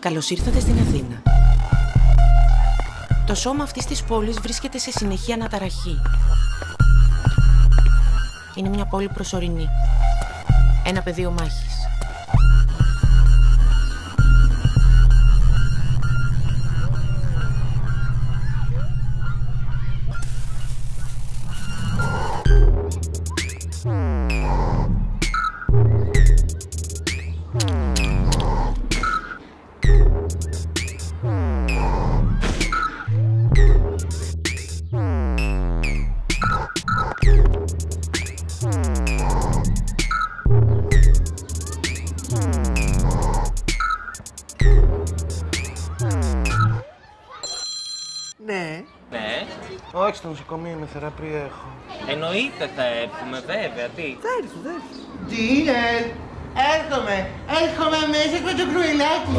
Καλώς ήρθατε στην Αθήνα. Το σώμα αυτής της πόλης βρίσκεται σε συνεχή αναταραχή. Είναι μια πόλη προσωρινή. Ένα πεδίο μάχης. Ναι. Ναι. Όχι, στο νοσοκομείο με θεραπεία έχω. Εννοείται θα έρθουμε, βέβαια. Τι. Θα έρθει, θα έρθει. Τι είναι, έρχομαι μέσα με το κρουελάκι.